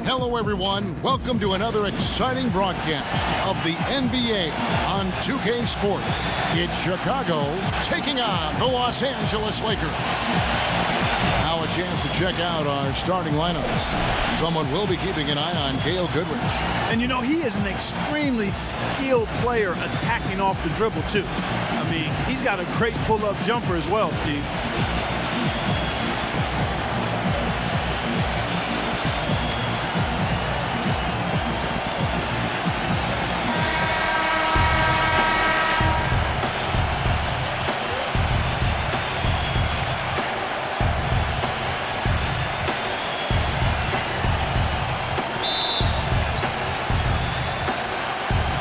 Hello, everyone. Welcome to another exciting broadcast of the NBA on 2K Sports. It's Chicago taking on the Los Angeles Lakers. Now a chance to check out our starting lineups. Someone will be keeping an eye on Gail Goodrich. And you know, he is an extremely skilled player attacking off the dribble, too. I mean, he's got a great pull-up jumper as well, Steve.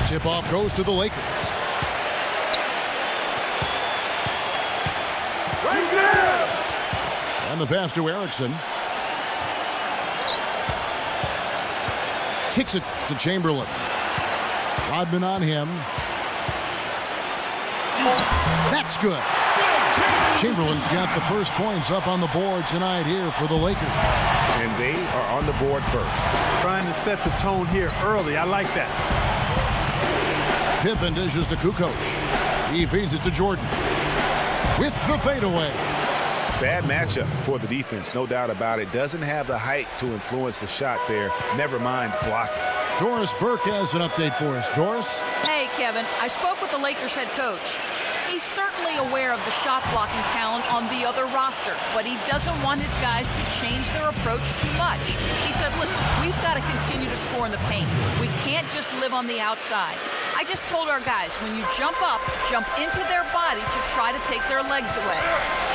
Tip-off goes to the Lakers. Right there! And the pass to Erickson. Kicks it to Chamberlain. Rodman on him. That's good. Chamberlain got the first points up on the board tonight here for the Lakers. And they are on the board first. Trying to set the tone here early. I like that. Pippen dishes to Kukoc. He feeds it to Jordan. With the fadeaway. Bad matchup for the defense, no doubt about it. Doesn't have the height to influence the shot there. Never mind blocking. Doris Burke has an update for us. Doris? Hey, Kevin. I spoke with the Lakers head coach. He's certainly aware of the shot blocking talent on the other roster, but he doesn't want his guys to change their approach too much. He said, listen, we've got to continue to score in the paint. We can't just live on the outside. I just told our guys, when you jump up, jump into their body to try to take their legs away.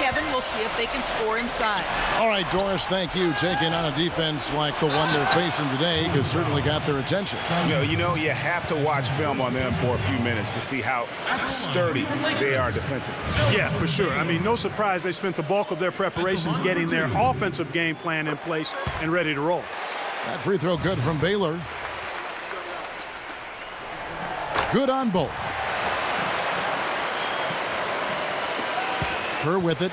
Kevin, we'll see if they can score inside. All right, Doris, thank you. Taking on a defense like the one they're facing today has certainly got their attention. You know, you have to watch film on them for a few minutes to see how sturdy they are defensively. Yeah, for sure. I mean, no surprise they spent the bulk of their preparations getting their offensive game plan in place and ready to roll. That free throw good from Baylor. Good on both. Kerr with it.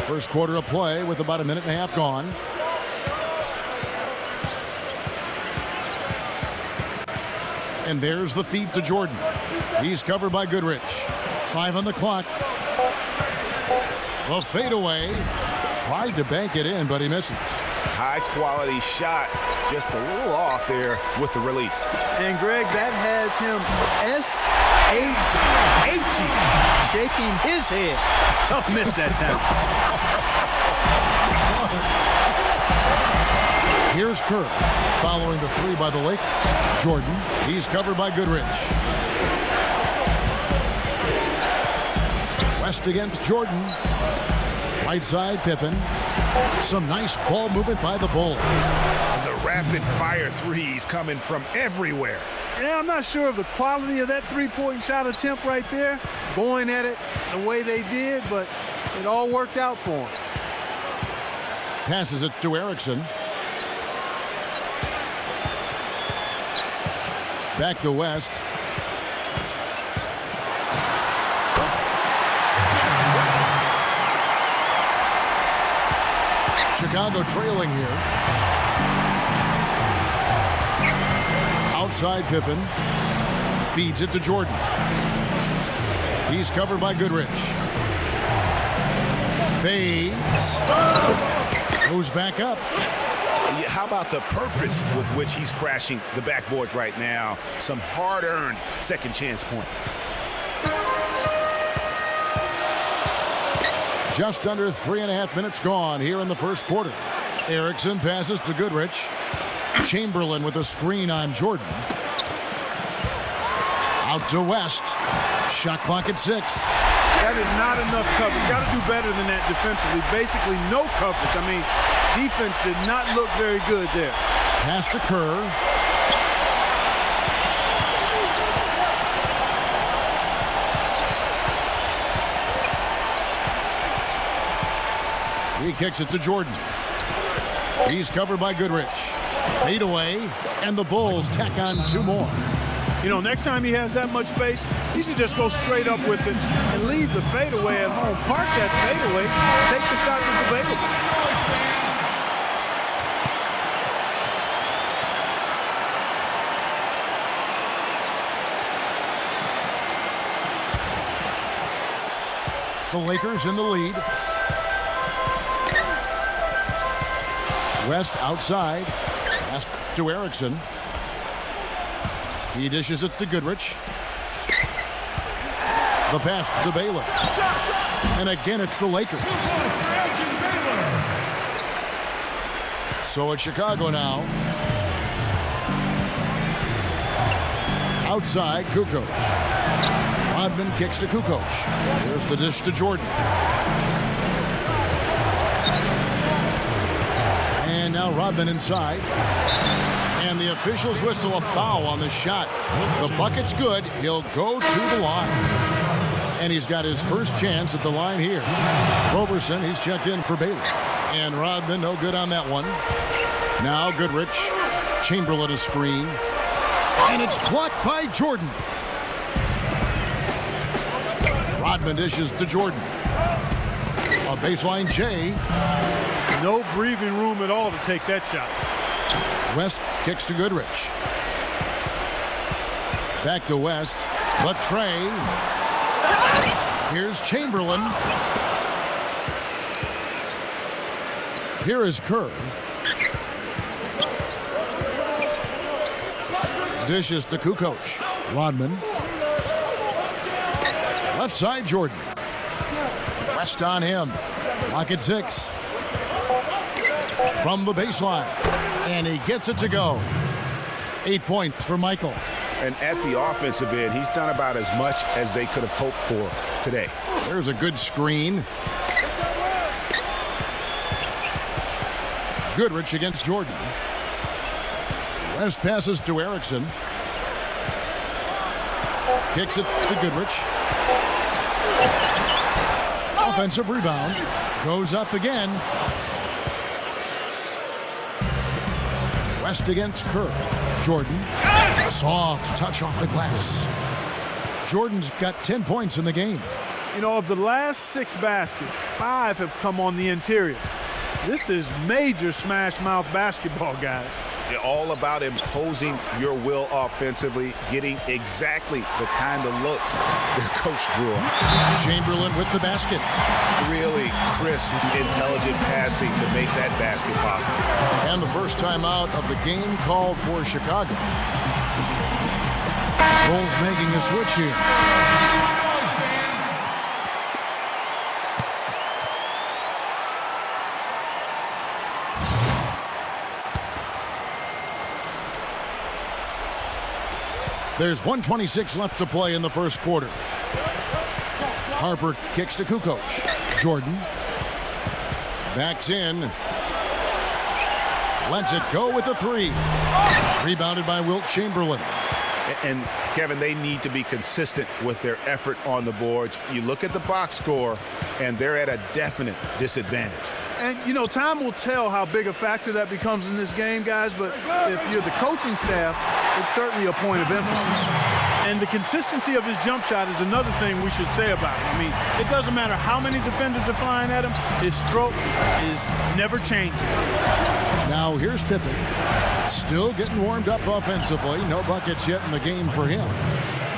First quarter of play with about a minute and a half gone. And there's the feed to Jordan. He's covered by Goodrich. 5 on the clock. The fadeaway. Tried to bank it in, but he misses. High quality shot, just a little off there with the release. And Greg, that has him shaking his head. Tough miss that time. Here's Kerr following the three by the Lakers. Jordan, he's covered by Goodrich. West against Jordan. Right side, Pippen. Some nice ball movement by the Bulls. The rapid-fire threes coming from everywhere. Yeah, I'm not sure of the quality of that three-point shot attempt right there. Going at it the way they did, but it all worked out for him. Passes it to Erickson. Back to West. Chicago trailing here. Outside Pippen. Feeds it to Jordan. He's covered by Goodrich. Fades. Goes back up. How about the purpose with which he's crashing the backboards right now? Some hard-earned second chance points. Just under 3.5 minutes gone here in the first quarter. Erickson passes to Goodrich. Chamberlain with a screen on Jordan. Out to West. Shot clock at 6. That is not enough coverage. Got to do better than that defensively. Basically no coverage. I mean, defense did not look very good there. Pass to Kerr. He kicks it to Jordan. He's covered by Goodrich. Fade away, and the Bulls tack on 2 more. You know, next time he has that much space, he should just go straight up with it and leave the fadeaway at home. Park that fadeaway, take the shot that's available. the Lakers in the lead. West outside. Pass to Erickson. He dishes it to Goodrich. The pass to Baylor. And again, it's the Lakers. So it's Chicago now. Outside, Kukoc. Rodman kicks to Kukoc. Here's the dish to Jordan. And now Rodman inside. And the officials whistle a foul on the shot. The bucket's good. He'll go to the line. And he's got his first chance at the line here. Roberson, he's checked in for Baylor. And Rodman, no good on that one. Now Goodrich. Chamberlain a screen. And it's blocked by Jordan. Rodman dishes to Jordan. A baseline J. No breathing room at all to take that shot. West kicks to Goodrich. Back to West. Latrey. Here's Chamberlain. Here is Kerr. Dishes to Kukoc. Rodman. Left side, Jordan. West on him. Lock at 6. From the baseline. And he gets it to go. 8 points for Michael. And at the offensive end, he's done about as much as they could have hoped for today. There's a good screen. Goodrich against Jordan. West passes to Erickson. Kicks it to Goodrich. Offensive rebound. Goes up again. West against Kerr. Jordan. Soft touch off the glass. Jordan's got 10 points in the game. You know, of the last 6 baskets, 5 have come on the interior. This is major smash mouth basketball, guys. They're all about imposing your will offensively, getting exactly the kind of looks their coach drew on. Chamberlain with the basket. Really crisp, intelligent passing to make that basket possible. And the first time out of the game called for Chicago. Bulls making a switch here. There's 1:26 left to play in the first quarter. Harper kicks to Kukoc. Jordan backs in. Lets it go with a 3. Rebounded by Wilt Chamberlain. And Kevin, they need to be consistent with their effort on the boards. You look at the box score, and they're at a definite disadvantage. And, you know, time will tell how big a factor that becomes in this game, guys, but if you're the coaching staff, it's certainly a point of emphasis. And the consistency of his jump shot is another thing we should say about him. I mean, it doesn't matter how many defenders are flying at him, his stroke is never changing. Now here's Pippen. Still getting warmed up offensively. No buckets yet in the game for him.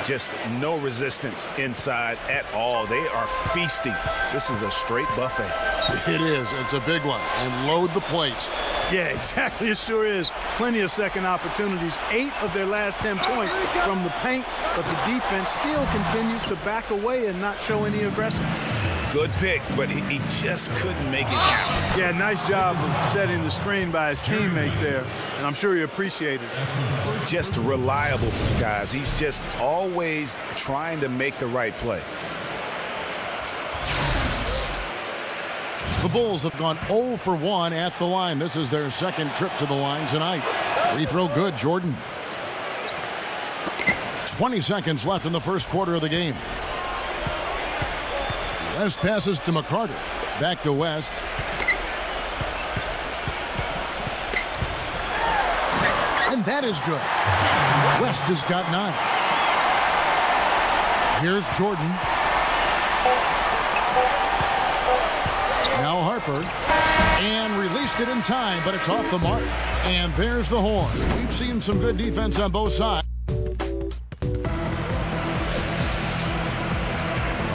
Just no resistance inside at all. They are feasting. This is a straight buffet. It is. It's a big one. And load the plate. Yeah, exactly. It sure is. Plenty of second opportunities. 8 of their last 10 points from the paint, but the defense still continues to back away and not show any aggression. Good pick, but he just couldn't make it count. Yeah, nice job of setting the screen by his teammate there, and I'm sure he appreciated it. Just reliable, guys. He's just always trying to make the right play. The Bulls have gone 0 for 1 at the line. This is their second trip to the line tonight. Free throw good, Jordan. 20 seconds left in the first quarter of the game. West passes to McCarter. Back to West. And that is good. West has got 9. Here's Jordan. Now Harper. And released it in time, but it's off the mark. And there's the horn. We've seen some good defense on both sides.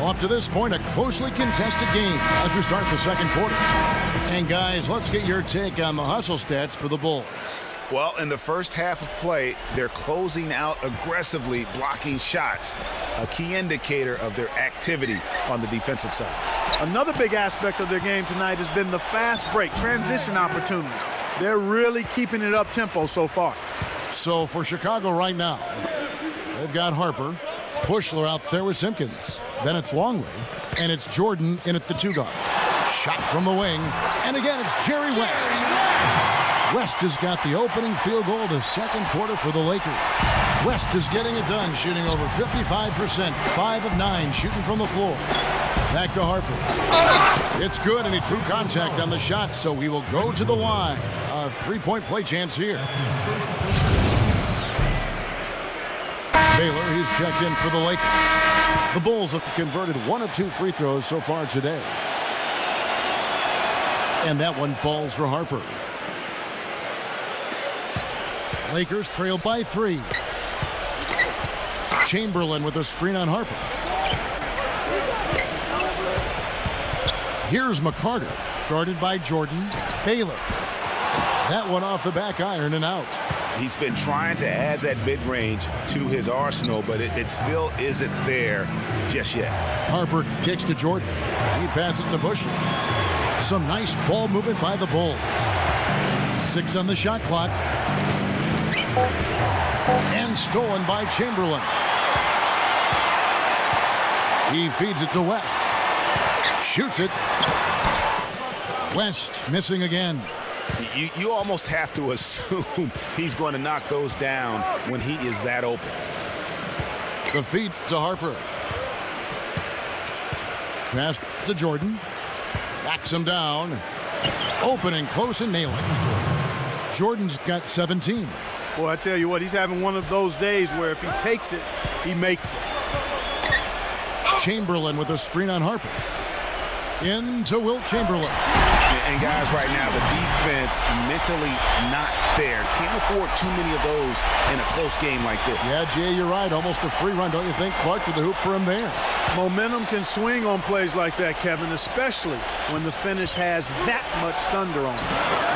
Well, up to this point, a closely contested game as we start the second quarter. And guys, let's get your take on the hustle stats for the Bulls. Well, in the first half of play, they're closing out aggressively, blocking shots, a key indicator of their activity on the defensive side. Another big aspect of their game tonight has been the fast break, transition opportunity. They're really keeping it up tempo so far. So for Chicago right now, they've got Harper, Bushler out there with Simpkins. Then it's Longley, and it's Jordan in at the 2 guard. Shot from the wing, and again it's Jerry West. West has got the opening field goal of the second quarter for the Lakers. West is getting it done, shooting over 55%, 5 of 9 shooting from the floor. Back to Harper. It's good, and he drew contact on the shot, so he will go to the line. A 3-point play chance here. Baylor, he's checked in for the Lakers. The Bulls have converted 1 of 2 free throws so far today. And that one falls for Harper. Lakers trail by 3. Chamberlain with a screen on Harper. Here's McCarter, guarded by Jordan. Baylor. That one off the back iron and out. He's been trying to add that mid-range to his arsenal, but it still isn't there just yet. Harper kicks to Jordan. He passes to Bushler. Some nice ball movement by the Bulls. 6 on the shot clock. And stolen by Chamberlain. He feeds it to West. Shoots it. West missing again. You almost have to assume he's going to knock those down when he is that open. The feed to Harper. Pass to Jordan. Backs him down. Open and close and nails it. Jordan's got 17. Boy, I tell you what, he's having one of those days where if he takes it, he makes it. Chamberlain with a screen on Harper. Into Wilt Chamberlain. And guys, right now, the defense mentally not there. Can't afford too many of those in a close game like this. Yeah, Jay, you're right. Almost a free run, don't you think? Clark to the hoop for him there. Momentum can swing on plays like that, Kevin, especially when the finish has that much thunder on it.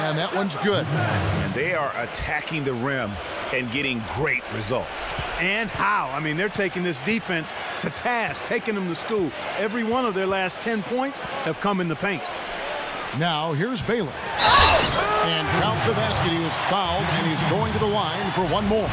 And that one's good. And they are attacking the rim and getting great results. And how? I mean, they're taking this defense to task, taking them to school. Every one of their last 10 points have come in the paint. Now, here's Baylor. And counts the basket. He was fouled, and he's going to the line for one more.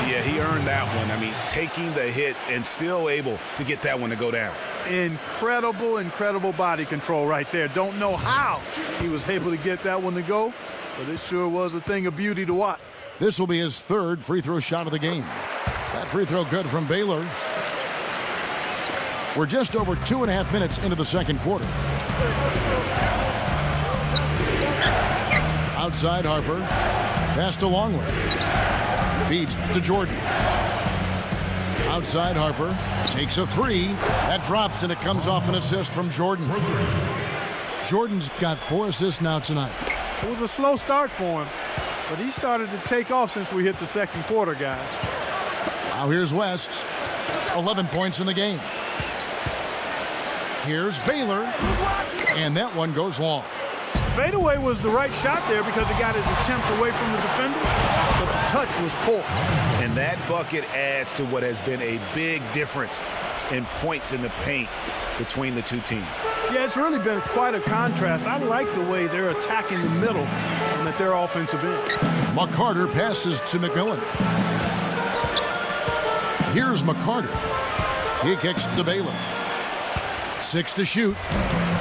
Yeah, he earned that one. I mean, taking the hit and still able to get that one to go down. Incredible body control right there. Don't know how he was able to get that one to go, but it sure was a thing of beauty to watch. This will be his 3rd free throw shot of the game. That free throw good from Baylor. We're just over 2.5 minutes into the second quarter. Outside Harper. Pass to Longley. Feeds to Jordan. Outside Harper. Takes a 3. That drops and it comes off an assist from Jordan. Jordan's got 4 assists now tonight. It was a slow start for him, but he started to take off since we hit the second quarter, guys. Now here's West. 11 points in the game. Here's Baylor. And that one goes long. Fadeaway was the right shot there because it got his attempt away from the defender, but the touch was poor. And that bucket adds to what has been a big difference in points in the paint between the two teams. Yeah, it's really been quite a contrast. I like the way they're attacking the middle and at their offensive end. McCarter passes to McMillan. Here's McCarter. He kicks to Baylor. 6 to shoot.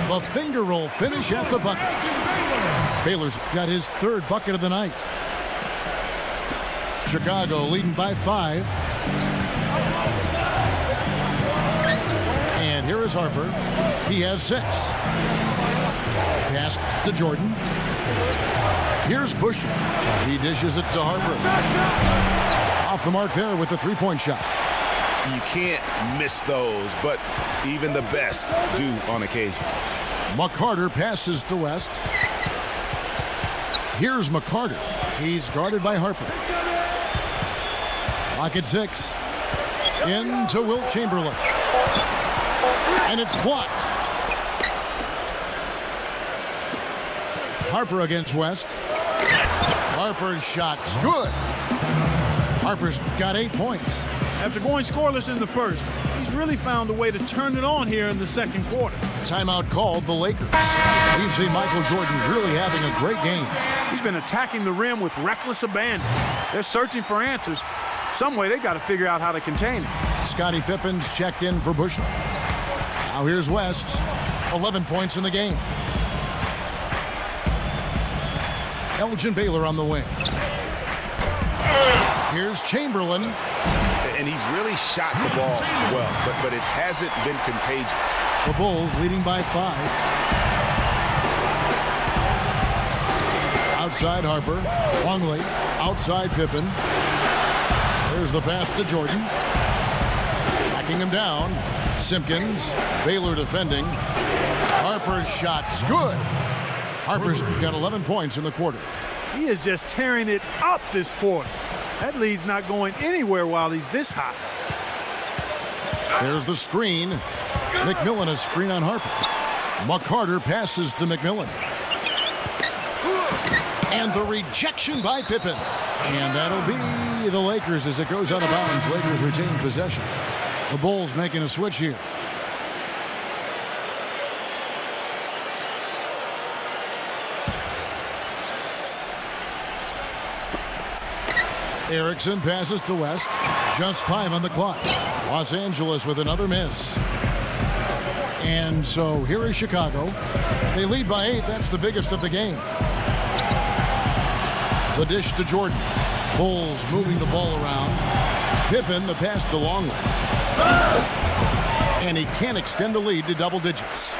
The finger roll finish at the bucket. Baylor's got his 3rd bucket of the night. Chicago leading by 5. And here is Harper. He has 6. Pass to Jordan. Here's Bushler. He dishes it to Harper. Off the mark there with the 3-point shot. You can't miss those, but even the best do on occasion. McCarter passes to West. Here's McCarter. He's guarded by Harper. Clock at 6. Into Wilt Chamberlain. and it's blocked. Harper against West. Harper's shot's good. Harper's got 8 points. After going scoreless in the first, he's really found a way to turn it on here in the second quarter. Timeout called the Lakers. We've seen Michael Jordan really having a great game. He's been attacking the rim with reckless abandon. They're searching for answers. Some way they got to figure out how to contain him. Scottie Pippen's checked in for Bushman. Now here's West. 11 points in the game. Elgin Baylor on the wing. Here's Chamberlain. And he's really shot the ball well, but it hasn't been contagious. The Bulls leading by 5. Outside Harper. Longley. Outside Pippen. There's the pass to Jordan. Backing him down. Simpkins. Baylor defending. Harper's shot's good. Harper's got 11 points in the quarter. He is just tearing it up this quarter. That lead's not going anywhere while he's this hot. There's the screen. McMillan a screen on Harper. McCarter passes to McMillan. And the rejection by Pippen. And that'll be the Lakers as it goes out of bounds. Lakers retain possession. The Bulls making a switch here. Erickson passes to West. Just 5 on the clock. Los Angeles with another miss. And so here is Chicago. They lead by 8. That's the biggest of the game. The dish to Jordan. Bulls moving the ball around. Pippen, the pass to Longley. And he can't extend the lead to double digits.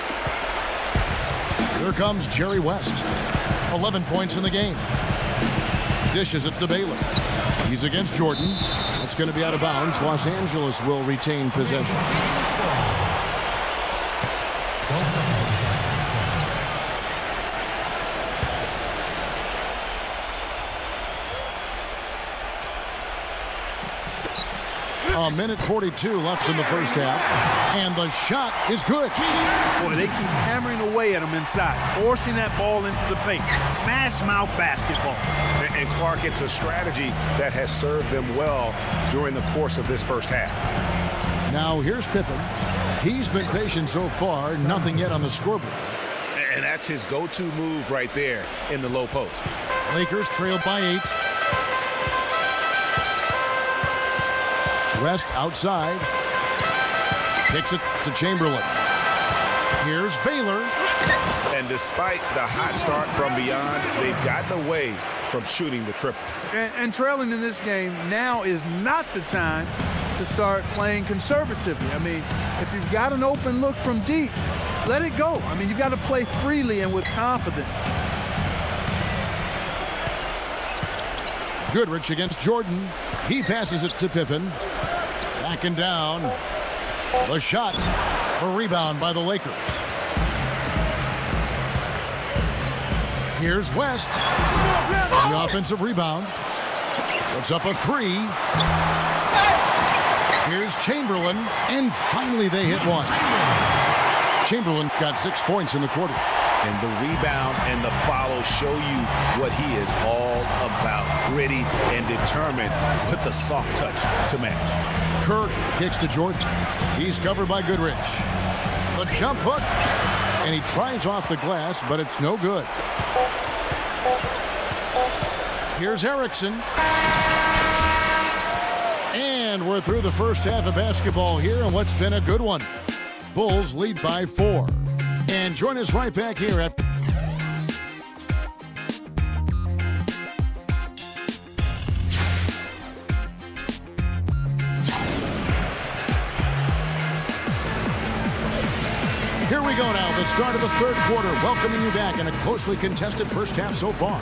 Here comes Jerry West. 11 points in the game. Dishes it to Baylor. He's against Jordan. It's going to be out of bounds. Los Angeles will retain possession. A minute 42 left in the first half. And the shot is good. Boy, they keep hammering away at him inside, forcing that ball into the paint. Smash mouth basketball. And Clark, it's a strategy that has served them well during the course of this first half. Now here's Pippen. He's been patient so far, nothing yet on the scoreboard. And that's his go-to move right there in the low post. Lakers trail by 8. West outside. Kicks it to Chamberlain. Here's Baylor. And despite the hot start from beyond, they've gotten away from shooting the triple. And trailing in this game now is not the time to start playing conservatively. I mean, if you've got an open look from deep, let it go. I mean, you've got to play freely and with confidence. Goodrich against Jordan. He passes it to Pippen. Backing down. The shot. A rebound by the Lakers. Here's West. The offensive rebound. Puts up a 3. Here's Chamberlain. And finally they hit one. Chamberlain got 6 points in the quarter. And the rebound and the follow show you what he is all about. Gritty and determined with a soft touch to match. Kerr kicks to Jordan. He's covered by Goodrich. The jump hook. And he tries off the glass, but it's no good. Here's Erickson. And we're through the first half of basketball here in what's been a good one. Bulls lead by 4. And join us right back here after. Here we go now, the start of the third quarter, welcoming you back in a closely contested first half so far.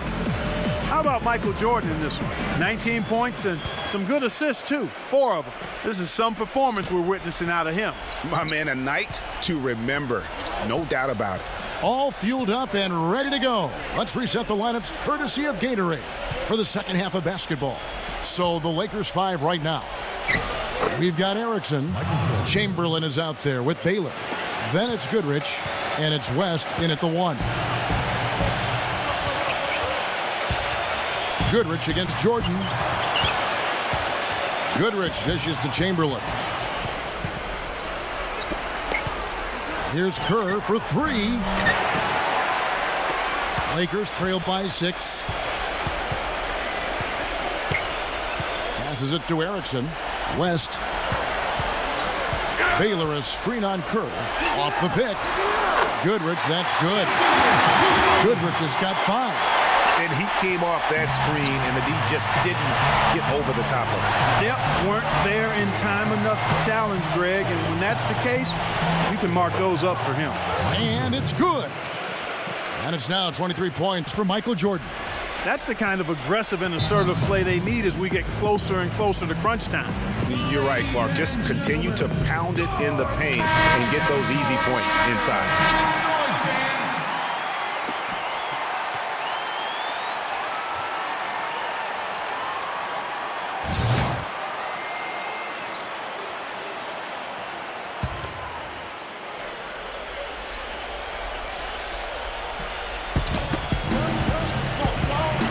How about Michael Jordan in this one? 19 points and some good assists, too. 4 of them. This is some performance we're witnessing out of him. My man, a night to remember. No doubt about it. All fueled up and ready to go. Let's reset the lineups courtesy of Gatorade for the second half of basketball. So the Lakers 5 right now. We've got Erickson. Chamberlain is out there with Baylor. Then it's Goodrich, and it's West in at the 1. Goodrich against Jordan. Goodrich dishes to Chamberlain. Here's Kerr for 3. Lakers trail by 6. Passes it to Erickson. West. Baylor a screen on Kerr. Off the pick. Goodrich, that's good. Goodrich has got 5. And he came off that screen, and the D just didn't get over the top of it. Yep, weren't there in time enough to challenge Greg, and when that's the case, you can mark those up for him. And it's good. And it's now 23 points for Michael Jordan. That's the kind of aggressive and assertive play they need as we get closer and closer to crunch time. You're right, Clark. Just continue to pound it in the paint and get those easy points inside.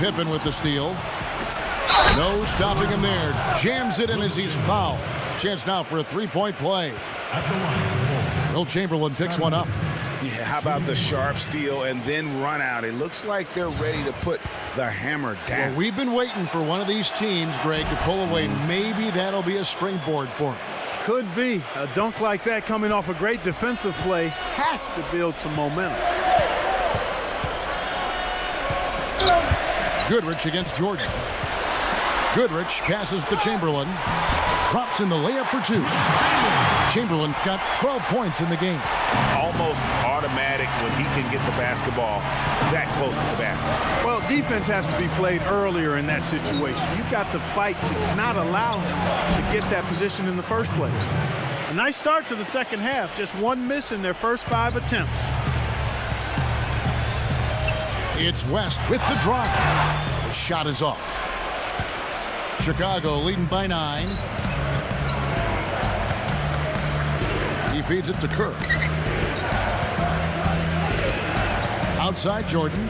Pippen with the steal. No stopping him there. Jams it in as he's fouled. Chance now for a 3-point play. Will Chamberlain picks one up. Yeah, how about the sharp steal and then run out? It looks like they're ready to put the hammer down. Well, we've been waiting for one of these teams, Greg, to pull away. Maybe that'll be a springboard for him. Could be. A dunk like that coming off a great defensive play has to build some momentum. Goodrich against Jordan. Goodrich passes to Chamberlain. Drops in the layup for 2. Chamberlain got 12 points in the game. Almost automatic when he can get the basketball that close to the basket. Well, defense has to be played earlier in that situation. You've got to fight to not allow him to get that position in the first place. A nice start to the second half. Just one miss in their first 5 attempts. It's West with the drive. The shot is off. Chicago leading by 9. He feeds it to Kerr. Outside Jordan.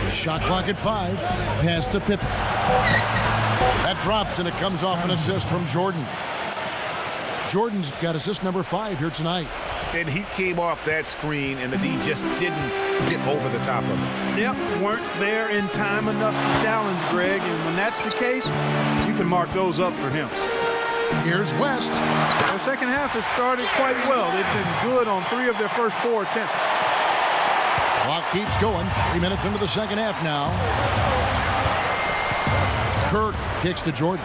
Shot clock at 5. Pass to Pippen. That drops and it comes off an assist from Jordan. Jordan's got assist number 5 here tonight. And he came off that screen, and the D just didn't get over the top of it. Yep, weren't there in time enough to challenge Greg, and when that's the case, you can mark those up for him. Here's West. Their second half has started quite well. They've been good on 3 of their first 4 attempts. Clock keeps going. 3 minutes into the second half now. Kirk kicks to Jordan.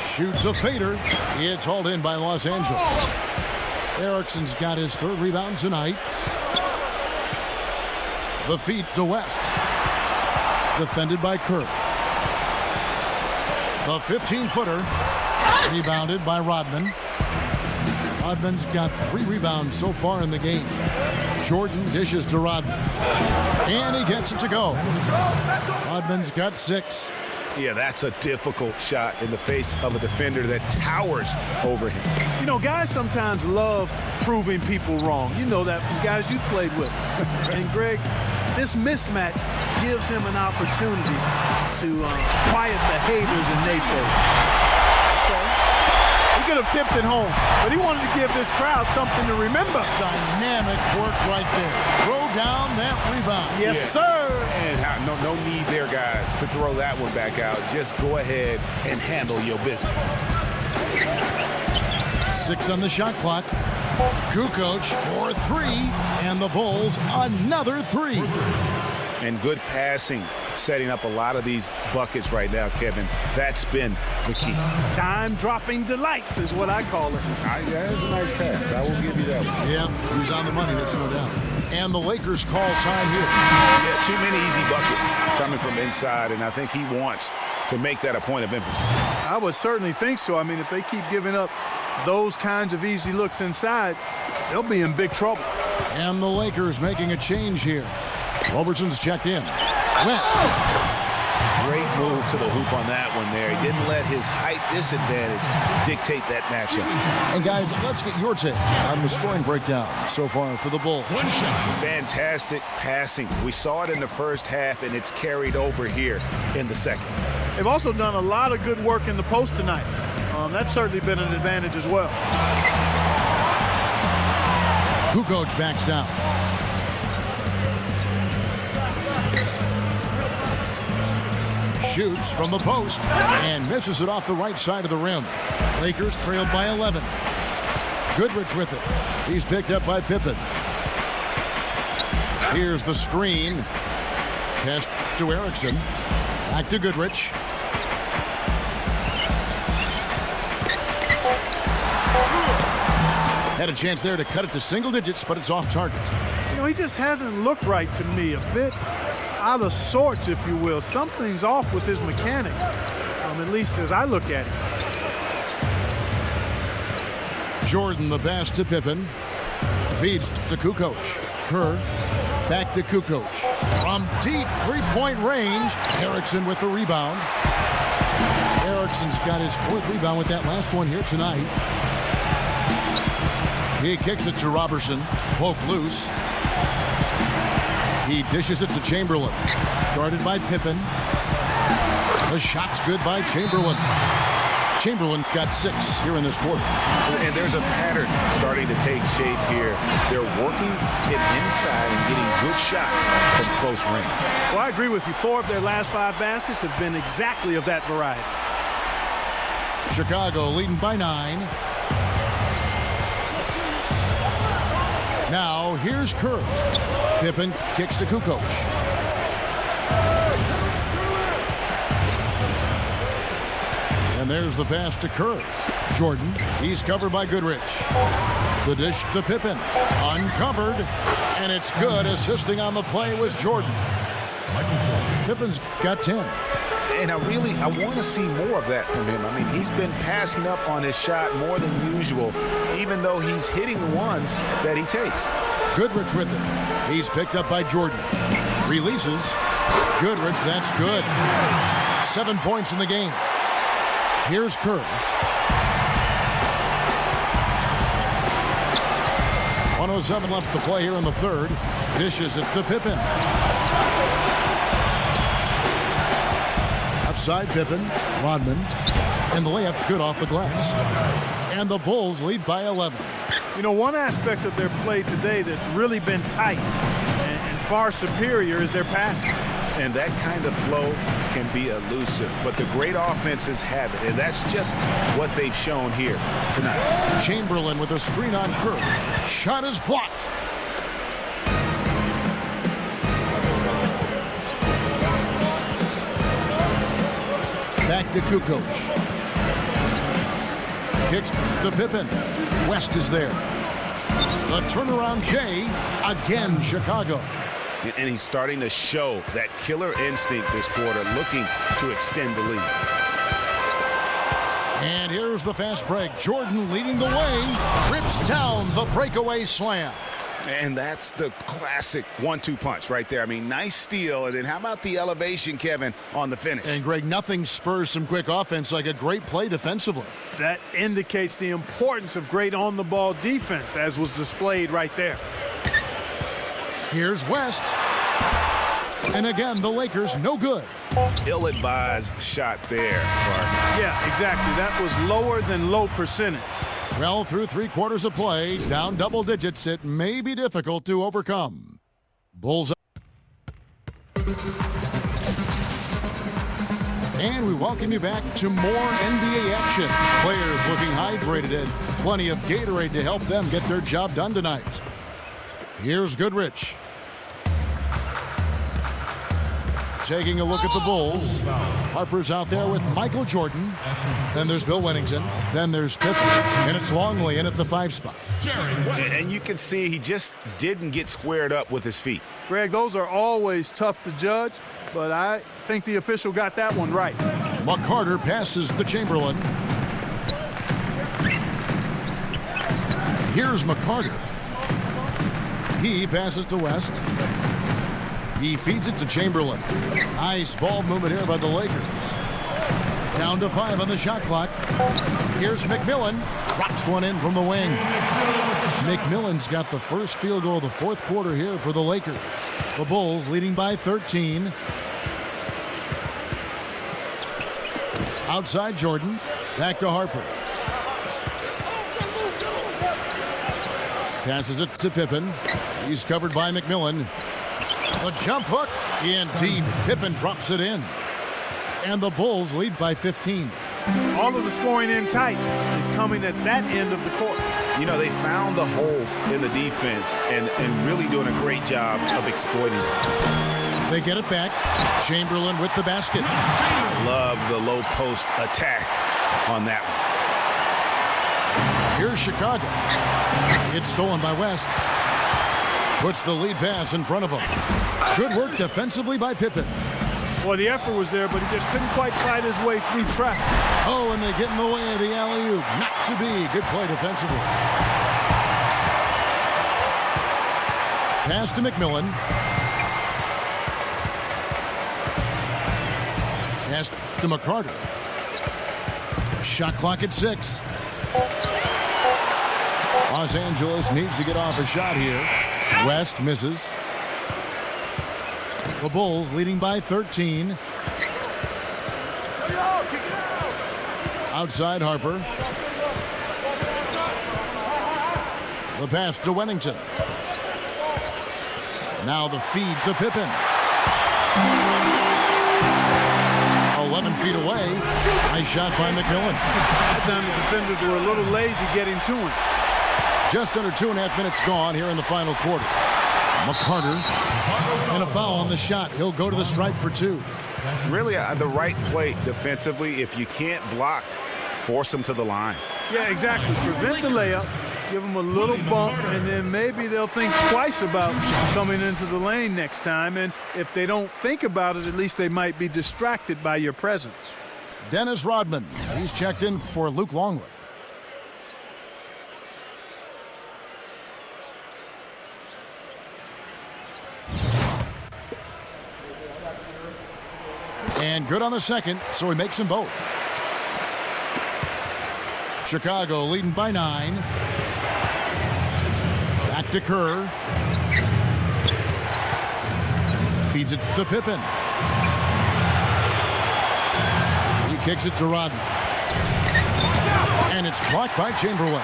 Shoots a fader. It's hauled in by Los Angeles. Erickson's got his 3rd rebound tonight. The feed to West. Defended by Kerr. The 15-footer. Rebounded by Rodman. Rodman's got 3 rebounds so far in the game. Jordan dishes to Rodman. And he gets it to go. Rodman's got 6. Yeah, that's a difficult shot in the face of a defender that towers over him. You know, guys sometimes love proving people wrong. You know that from guys you've played with. And, Greg, this mismatch gives him an opportunity to quiet the haters and naysayers. He could have tipped it home, but he wanted to give this crowd something to remember. Dynamic work right there. Throw down that rebound. Yes, sir. And no need there, guys, to throw that one back out. Just go ahead and handle your business. 6 on the shot clock. Kukoc for 3, and the Bulls another 3. And good passing, setting up a lot of these buckets right now, Kevin. That's been the key. Dime-dropping delights is what I call it. Yeah, that's a nice pass. I will give you that one. Yeah, he was on the money, that's no doubt. And the Lakers call time here. Yeah, too many easy buckets coming from inside, and I think he wants to make that a point of emphasis. I would certainly think so. I mean, if they keep giving up those kinds of easy looks inside, they'll be in big trouble. And the Lakers making a change here. Roberson's checked in. West. Great move to the hoop on that one there. He didn't let his height disadvantage dictate that matchup. And guys, let's get your take on the scoring breakdown so far for the Bulls. Fantastic passing. We saw it in the first half, and it's carried over here in the second. They've also done a lot of good work in the post tonight. That's certainly been an advantage as well. Kukoc backs down. Shoots from the post and misses it off the right side of the rim. Lakers trailed by 11. Goodrich with it. He's picked up by Pippen. Here's the screen. Pass to Erickson. Back to Goodrich. Had a chance there to cut it to single digits, but it's off target. You know, he just hasn't looked right to me. A bit out of sorts, if you will. Something's off with his mechanics, at least as I look at it. Jordan the pass to Pippen. Feeds to Kukoc. Kerr back to Kukoc. From deep three-point range, Erickson with the rebound. Erickson's got his fourth rebound with that last one here tonight. He kicks it to Robertson. Poke loose. He dishes it to Chamberlain. Guarded by Pippen. The shot's good by Chamberlain. Chamberlain got 6 here in this quarter. And there's a pattern starting to take shape here. They're working it inside and getting good shots from close range. Well, I agree with you. 4 of their last 5 baskets have been exactly of that variety. Chicago leading by 9. Now, here's Kerr. Pippen kicks to Kukoc. And there's the pass to Kerr. Jordan, he's covered by Goodrich. The dish to Pippen. Uncovered, and it's good. Assisting on the play was Jordan. Pippen's got 10. And I want to see more of that from him. I mean, he's been passing up on his shot more than usual, even though he's hitting the ones that he takes. Goodrich with it. He's picked up by Jordan. Releases. Goodrich, that's good. 7 points in the game. Here's Kerr. 1:07 left to play here in the third. Dishes it to Pippen. Outside Pippen, Rodman, and the layup's good off the glass. And the Bulls lead by 11. You know, one aspect of their play today that's really been tight and far superior is their passing. And that kind of flow can be elusive, but the great offenses have it, and that's just what they've shown here tonight. Chamberlain with a screen on Kerr. Shot is blocked. Back to Kukoc. Kicks to Pippen. West is there. The turnaround Jay. Again, Chicago. And he's starting to show that killer instinct this quarter, looking to extend the lead. And here's the fast break. Jordan leading the way. Trips down the breakaway slam. And that's the classic 1-2 punch right there. I mean, nice steal. And then how about the elevation, Kevin, on the finish? And, Greg, nothing spurs some quick offense like a great play defensively. That indicates the importance of great on-the-ball defense, as was displayed right there. Here's West. And again, the Lakers no good. Ill-advised shot there, Clark. Yeah, exactly. That was lower than low percentage. Well, through 3 quarters of play, down double digits, it may be difficult to overcome. Bulls. And we welcome you back to more NBA action. Players looking hydrated and plenty of Gatorade to help them get their job done tonight. Here's Goodrich. Taking a look at the Bulls. Harper's out there with Michael Jordan. Then there's Bill Wennington. Then there's Pippen. And it's Longley in at the 5 spot. And you can see he just didn't get squared up with his feet. Greg, those are always tough to judge, but I think the official got that one right. McCarter passes to Chamberlain. Here's McCarter. He passes to West. He feeds it to Chamberlain. Nice ball movement here by the Lakers. Down to 5 on the shot clock. Here's McMillan. Drops one in from the wing. McMillan's got the first field goal of the fourth quarter here for the Lakers. The Bulls leading by 13. Outside Jordan. Back to Harper. Passes it to Pippen. He's covered by McMillan. A jump hook in deep. Pippen drops it in. And the Bulls lead by 15. All of the scoring in tight is coming at that end of the court. You know, they found the holes in the defense and really doing a great job of exploiting it. They get it back. Chamberlain with the basket. Love the low post attack on that one. Here's Chicago. It's stolen by West. Puts the lead pass in front of him. Good work defensively by Pippen. Well, the effort was there, but he just couldn't quite fight his way through traffic. Oh, and they get in the way of the alley-oop. Not to be. Good play defensively. Pass to McMillan. Pass to McCarter. Shot clock at 6. Los Angeles needs to get off a shot here. West misses. The Bulls leading by 13. Outside Harper. The pass to Wennington. Now the feed to Pippen. 11 feet away. Nice shot by McMillan. That time the defenders were a little lazy getting to him. Just under 2.5 minutes gone here in the final quarter. McCarter and a foul on the shot. He'll go to the stripe for 2. Really the right play defensively. If you can't block, force them to the line. Yeah, exactly. Prevent the layup, give them a little bump, and then maybe they'll think twice about coming into the lane next time. And if they don't think about it, at least they might be distracted by your presence. Dennis Rodman. He's checked in for Luke Longley. And good on the second, so he makes them both. Chicago leading by 9. Back to Kerr. Feeds it to Pippen. He kicks it to Rodman. And it's blocked by Chamberlain.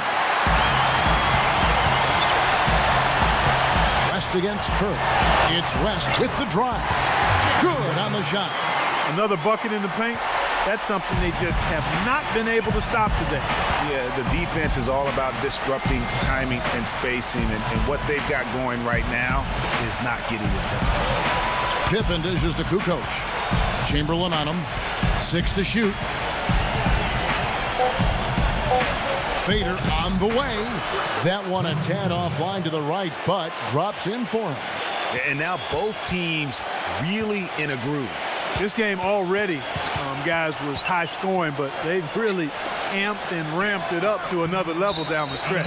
West against Kerr. It's West with the drive. Good on the shot. Another bucket in the paint. That's something they just have not been able to stop today. Yeah, the defense is all about disrupting timing and spacing, and what they've got going right now is not getting it done. Pippen dishes to Kukoc. Chamberlain on him. 6 to shoot. Fader on the way. That one a tad offline to the right, but drops in for him. And now both teams really in a groove. This game already, guys, was high scoring, but they've really amped and ramped it up to another level down the stretch.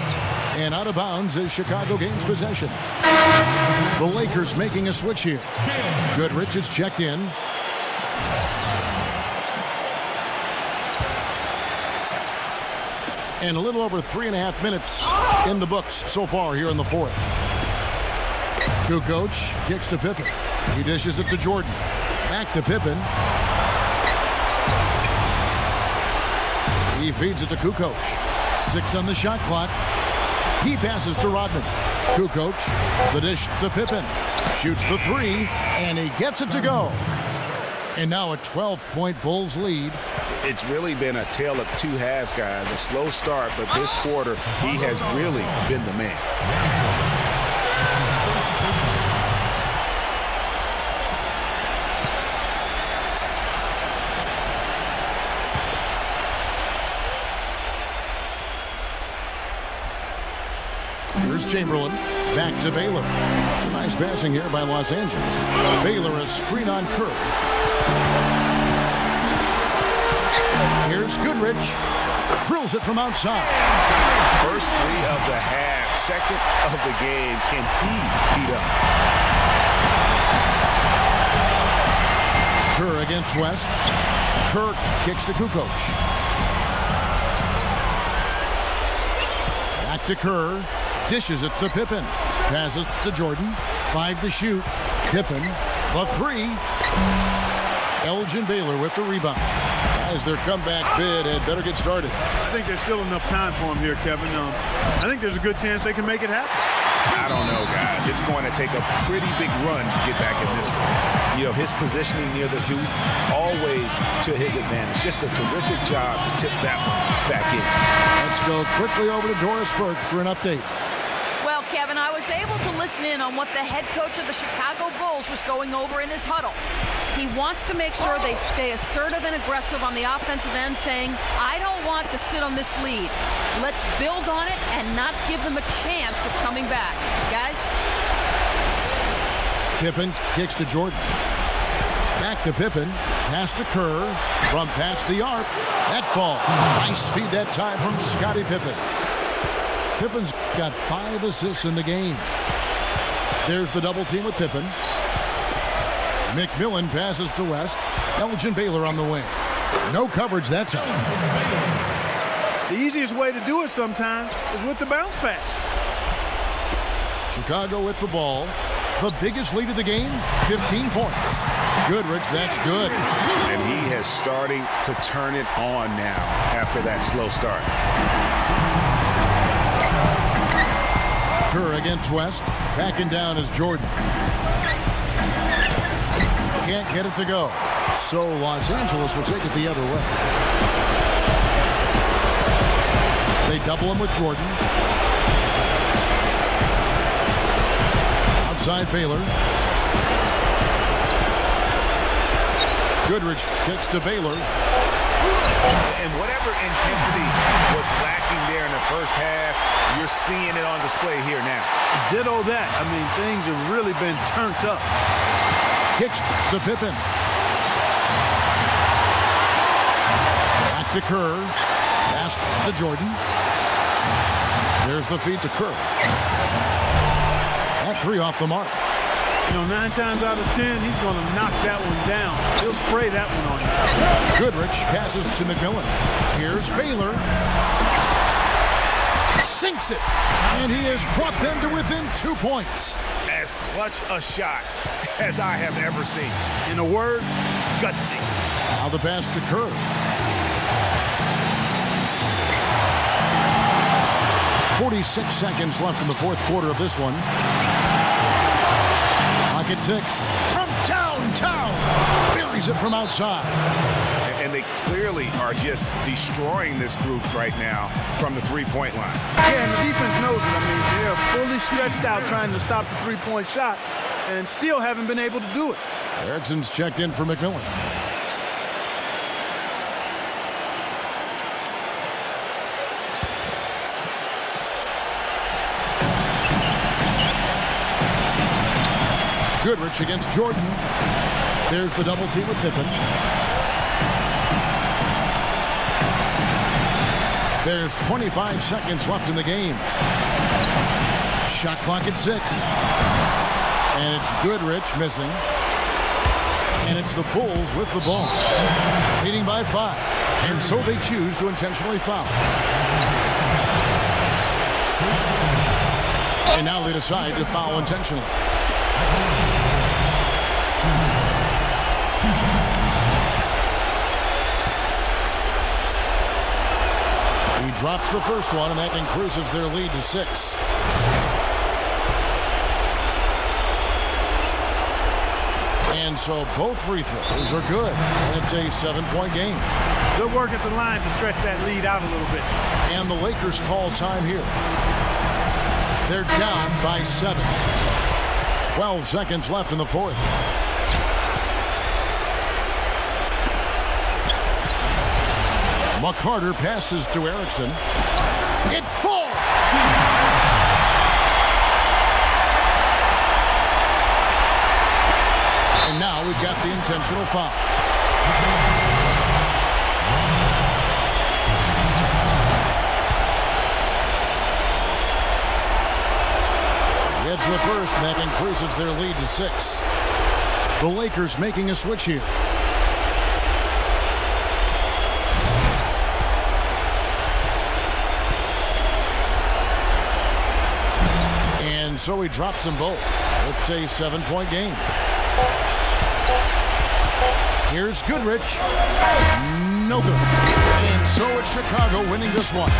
And out of bounds as Chicago gains possession. The Lakers making a switch here. Goodrich is checked in. And a little over 3.5 minutes in the books so far here in the fourth. Kukoc kicks to Pippen. He dishes it to Jordan. Back to Pippen. He feeds it to Kukoc. 6 on the shot clock. He passes to Rodman. Kukoc, the dish to Pippen. Shoots the 3, and he gets it to go. And now a 12-point Bulls lead. It's really been a tale of two halves, guys. A slow start, but this quarter, he has really been the man. Here's Chamberlain. Back to Baylor. Nice passing here by Los Angeles. Baylor a screen on Kerr. Here's Goodrich. Drills it from outside. First 3 of the half, second of the game. Can he beat up? Kerr against West. Kerr kicks to Kukoc. Back to Kerr. Dishes it to Pippen. Passes to Jordan. 5 to shoot. Pippen. The 3. Elgin Baylor with the rebound. As their comeback bid had better get started. I think there's still enough time for him here, Kevin. I think there's a good chance they can make it happen. I don't know, guys. It's going to take a pretty big run to get back in this one. You know, his positioning near the hoop, always to his advantage. Just a terrific job to tip that one back in. Let's go quickly over to Doris Burke for an update. Well, Kevin, I was able to listen in on what the head coach of the Chicago Bulls was going over in his huddle. He wants to make sure they stay assertive and aggressive on the offensive end, saying, I don't want to sit on this lead. Let's build on it and not give them a chance of coming back. Guys? Pippen kicks to Jordan. Back to Pippen. Pass to Kerr. From past the arc. That falls. Nice feed that time from Scottie Pippen. Pippen's got 5 assists in the game. There's the double team with Pippen. McMillan passes to West. Elgin Baylor on the wing. No coverage that time. The easiest way to do it sometimes is with the bounce pass. Chicago with the ball. The biggest lead of the game, 15 points. Goodrich, that's good. And he has starting to turn it on now after that slow start. Kerr against West. Backing down is Jordan. Can't get it to go. So Los Angeles will take it the other way. They double him with Jordan. Outside Baylor. Goodrich kicks to Baylor. And whatever intensity was lacking there in the first half, you're seeing it on display here now. Ditto that. I mean, things have really been turned up. Kicks to Pippen. Back to Kerr. Pass to Jordan. There's the feed to Kerr. That 3 off the mark. You know, 9 times out of 10, he's going to knock that one down. He'll spray that one on you. Goodrich passes to McMillan. Here's Baylor. Sinks it. And he has brought them to within 2 points. As clutch a shot as I have ever seen. In a word, gutsy. Now the pass to Kerr. .46 seconds left in the fourth quarter of this one. Clock at 6. From downtown. Buries it from outside. And they clearly are just destroying this group right now from the three-point line. Yeah, and the defense knows it. I mean, they're fully stretched out trying to stop the three-point shot and still haven't been able to do it. Erickson's checked in for McMillan. Goodrich against Jordan. There's the double team with Pippen. There's 25 seconds left in the game. Shot clock at 6. And it's Goodrich missing. And it's the Bulls with the ball. Leading by 5. And so they choose to intentionally foul. And now they decide to foul intentionally. He drops the first one, and that increases their lead to 6. And so both free throws are good, and it's a 7-point game. Good work at the line to stretch that lead out a little bit. And the Lakers call time here. They're down by 7. 12 seconds left in the fourth. McCarter passes to Erickson. It falls! And now we've got the intentional foul. It's the first, and that increases their lead to 6. The Lakers making a switch here. so he drops them both. It's a 7-point game. Here's Goodrich. No good. And so it's Chicago winning this one.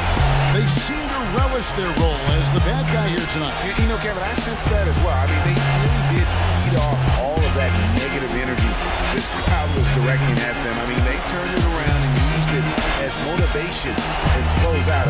They seem to relish their role as the bad guy here tonight. You know, Kevin, I sense that as well. I mean, they really did feed off all of that negative energy this crowd was directing at them. I mean, they turned it around and used it as motivation to close out.